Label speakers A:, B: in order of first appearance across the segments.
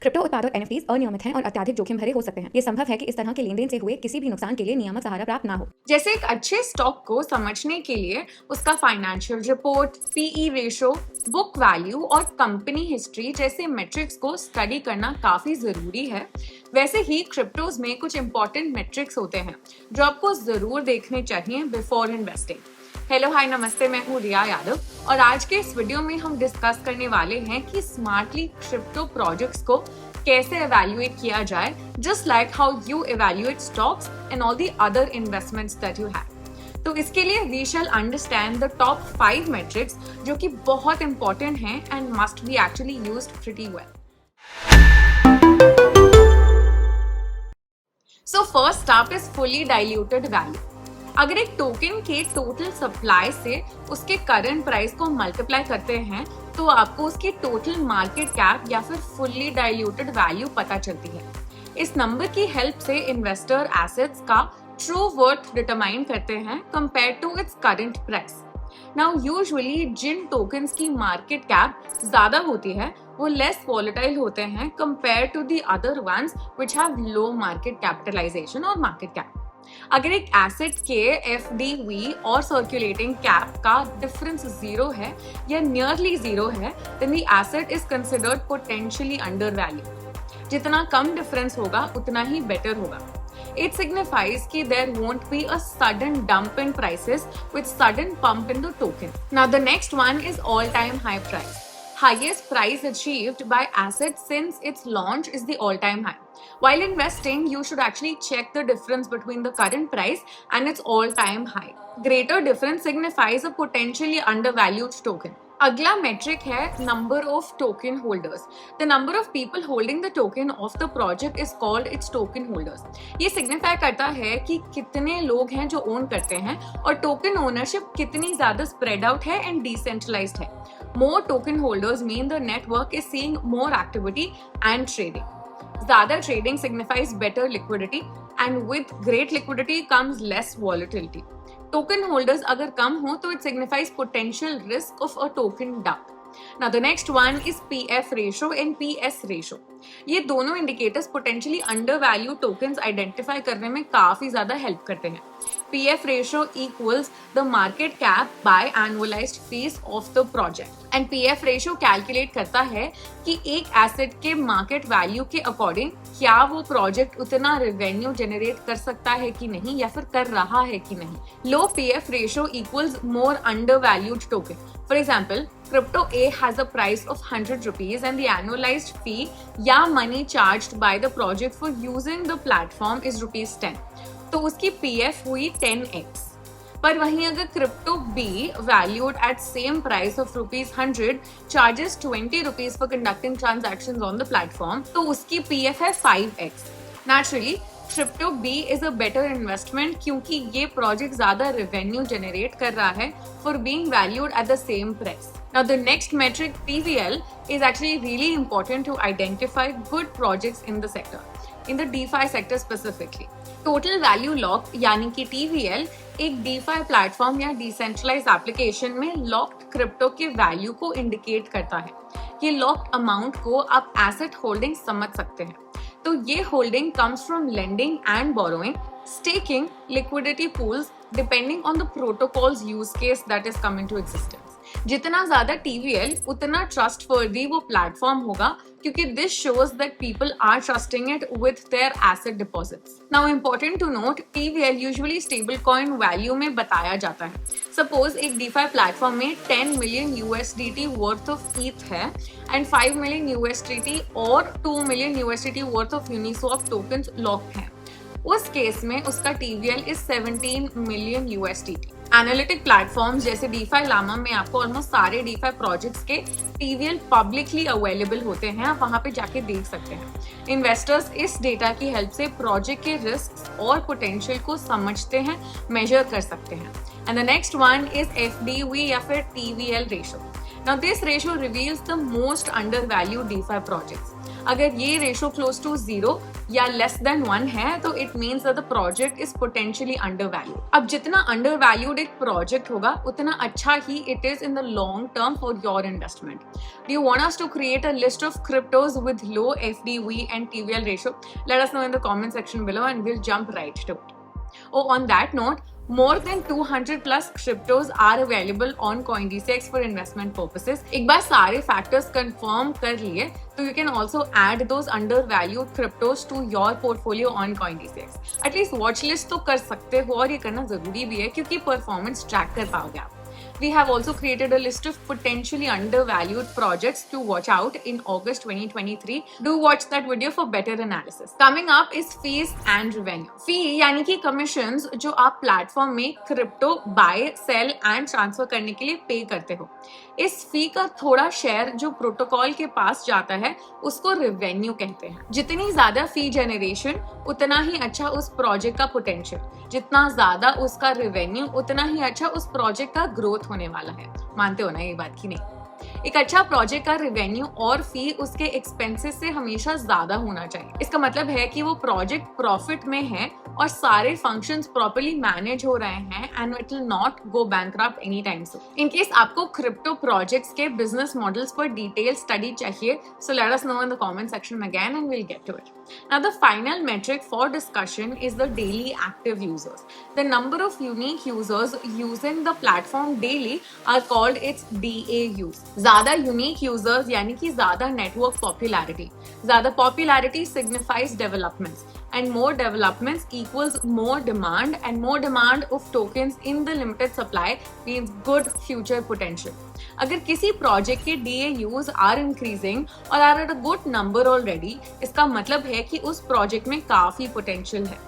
A: Crypto उत्पाद और NFTs अनियमित हैं और अत्यधिक जोखिम भरे हो सकते हैं। ये संभव है कि इस तरह के लेनदेन से हुए किसी भी नुकसान के लिए नियामक सहारा प्राप्त ना हो।
B: जैसे एक अच्छे स्टॉक को समझने के लिए उसका financial report, PE ratio, book value और कंपनी हिस्ट्री जैसे मेट्रिक्स को स्टडी करना काफी जरूरी है। वैसे ही क्रिप्टोज में कुछ इंपॉर्टेंट मेट्रिक्स होते हैं जो आपको जरूर देखने चाहिए बिफोर इन्वेस्टिंग। हेलो हाय नमस्ते, मैं हूँ रिया यादव और आज के इस वीडियो में हम डिस्कस करने वाले हैं कि स्मार्टली क्रिप्टो प्रोजेक्ट्स को कैसे एवेल्युएट किया जाए, just like how you evaluate stocks and all the other investments that you have. तो इसके लिए we shall understand the top 5 metrics जो कि बहुत इंपॉर्टेंट हैं and must be actually used pretty well. So first up is fully diluted value. अगर एक token के टोटल सप्लाई से उसके करंट प्राइस को मल्टीप्लाई करते हैं तो आपको उसकी टोटल मार्केट कैप या फिर फुल्ली डाइल्यूटेड वैल्यू पता चलती है। इस नंबर की हेल्प से इन्वेस्टर एसेट्स का ट्रू वर्थ डिटरमाइन करते हैं compare to its current price. Now usually जिन टोकन्स की मार्केट कैप ज्यादा होती है वो लेस वॉलेटाइल होते हैं compare to the other ones which have low market capitalization और मार्केट कैप। अगर एक एसेट के एफडीवी और सर्कुलेटिंग कैप का डिफरेंस जीरो है या नियरली जीरो है, then the asset is considered potentially under value. जितना कम डिफरेंस होगा उतना ही बेटर होगा। It signifies कि there won't be a sudden dump in prices with sudden pump in the token. Now the next one is all-time high price. Highest price achieved by asset since its launch is the all-time high. While investing, you should actually check the difference between the current price and its all-time high. Greater difference signifies a potentially undervalued token. अगला metric है number of token holders. The number of people holding the token of the project is called its token holders. ये signify करता है कि कितने लोग हैं जो ओन करते हैं और टोकन ओनरशिप कितनी ज्यादा स्प्रेड आउट है एंड डिसेंट्रलाइज्ड है। More token holders mean the network is seeing more activity and trading. ज्यादा trading signifies better liquidity and with great liquidity comes less volatility. Token holders अगर कम हो तो it signifies potential risk of a token dump. Now the next one is PF ratio and PS ratio. ये दोनों indicators potentially undervalue tokens identify करने में काफी ज्यादा हेल्प करते हैं। PF ratio equals the market cap by annualized fees of the project. And PF ratio calculate करता है कि एक एसेट के मार्केट वैल्यू के अकॉर्डिंग क्या वो प्रोजेक्ट उतना रेवेन्यू जनरेट कर सकता है कि नहीं या फिर कर रहा है कि नहीं। लो PF ratio equals more undervalued token. For example, Crypto A has a price of 100 rupees and the annualized fee या money charged by the project for using the platform is rupees 10. तो उसकी PF हुई 10x। पर वहीं अगर Crypto B valued at same price of rupees 100 charges 20 rupees for conducting transactions on the platform, तो उसकी PF है 5x। Naturally, Crypto B is a better investment क्योंकि ये प्रोजेक्ट ज्यादा रेवेन्यू जनरेट कर रहा है for being valued at the same price. Now the next metric, TVL, is actually really important to identify good projects in the sector, in the DeFi sector specifically. Total value locked यानी कि TVL एक DeFi platform या decentralised application में locked crypto के value को indicate करता है। ये लॉक्ड अमाउंट को आप एसेट होल्डिंग समझ सकते हैं। तो ये holding comes from lending and borrowing, staking, liquidity pools depending on the protocols use case that is coming to existence. जितना ज्यादा TVL उतना ट्रस्टवर्दी वो प्लेटफॉर्म होगा क्योंकि this shows that people are trusting it with their asset deposits. Now important to note, TVL usually stable coin value में बताया जाता है। सपोज एक DeFi प्लेटफॉर्म में 10 million USDT worth of ETH है एंड 5 मिलियन USDT और 2 million USDT worth of Uniswap tokens locked हैं। उस केस में उसका TVL is 17 million USDT। Analytic platforms जैसे DeFi Llama में आपको ऑलमोस्ट सारे DeFi प्रोजेक्ट्स के TVL पब्लिकली अवेलेबल होते हैं, आप वहां पे जाके देख सकते हैं। इन्वेस्टर्स इस डेटा की हेल्प से प्रोजेक्ट के रिस्क और पोटेंशियल को समझते हैं, मेजर कर सकते हैं। And the next one is FDV या फिर TVL ratio. Now this ratio reveals the most undervalued DeFi projects. अगर ये रेशो क्लोज टू 0 या लेस देन 1 है तो it means that the project is potentially undervalued. अब जितना undervalued एक प्रोजेक्ट होगा उतना अच्छा ही it is in the long term for your investment. Do you want us to create a list of cryptos with low FDV and TVL ratio? Let us know in the comment section below and we'll jump right to it. Oh, on that note, more than 200 plus cryptos are available on CoinDCX for investment purposes. एक बार सारे factors confirm कर लिए तो you can also add those undervalued cryptos to your portfolio on CoinDCX. At least watch list तो कर सकते हो और ये करना जरूरी भी है क्योंकि performance track कर पाओगे आप। We have also created a list of potentially undervalued projects to watch out in August 2023. Do watch that video for better analysis. Coming up is fees and revenue. Fee यानी कि commissions जो आप platform में crypto buy, sell and transfer करने के लिए पे करते हो। इस फी का थोड़ा शेयर जो प्रोटोकॉल के पास जाता है उसको रेवेन्यू कहते हैं। जितनी ज्यादा फी जनरेशन उतना ही अच्छा उस प्रोजेक्ट का पोटेंशियल, जितना ज्यादा उसका रेवेन्यू उतना ही अच्छा उस प्रोजेक्ट का ग्रोथ होने वाला है। मानते हो ना ये बात की नहीं? एक अच्छा प्रोजेक्ट का रेवेन्यू और फी उसके एक्सपेंसेस से हमेशा ज्यादा होना चाहिए। इसका मतलब है कि वो प्रोजेक्ट प्रॉफिट में है और सारे फंक्शंस प्रॉपर्ली मैनेज हो रहे हैं and it will not go bankrupt any time soon. In case आपको क्रिप्टो प्रोजेक्ट्स के बिजनेस मॉडल्स पर डिटेल स्टडी चाहिए, so let us know in the comment section again and we'll get to it. Now the final metric for discussion is the daily active users. The number of unique users using the platform daily are called its DAUs. ज्यादा unique users यानी कि ज्यादा network popularity. ज्यादा popularity signifies developments. And more developments equals more demand, and more demand of tokens in the limited supply means good future potential. अगर किसी project के DAUs are increasing और are at a good number already, इसका मतलब है कि उस project में काफी potential है।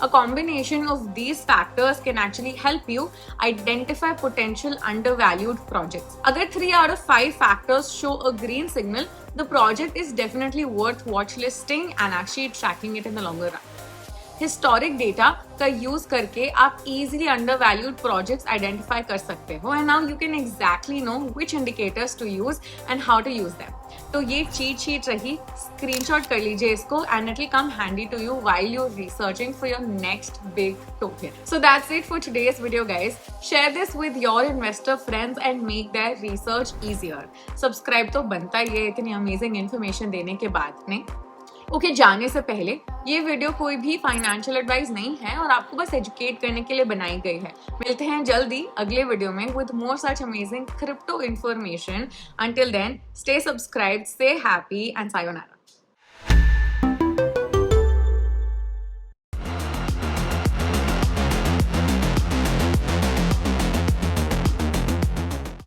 B: A combination of these factors can actually help you identify potential undervalued projects. अगर 3 out of 5 factors show a green signal, the project is definitely worth watchlisting and actually tracking it in the longer run. Historic data का use करके आप easily undervalued projects identify कर सकते हो and now you can exactly know which indicators to use and how to use them. तो ये cheat sheet रही, screenshot कर लीजिए इसको and it will come handy to you while you researching for your next big token. So that's it for today's video guys. Share this with your investor friends and make their research easier. Subscribe तो बनता ही है इतनी amazing information देने के बाद में। Okay, जाने से पहले ये वीडियो कोई भी फाइनेंशियल एडवाइस नहीं है और आपको बस एजुकेट करने के लिए बनाई गई है। मिलते हैं जल्दी अगले वीडियो में with more such amazing crypto information. Until then stay subscribed, stay happy and sayonara.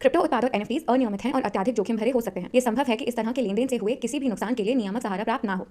A: Crypto उत्पाद और NFTs अनियमित हैं और अत्यधिक जोखिम भरे हो सकते हैं। ये संभव है कि इस तरह के लेनदेन से हुए किसी भी नुकसान के लिए नियामक सहारा प्राप्त ना हो।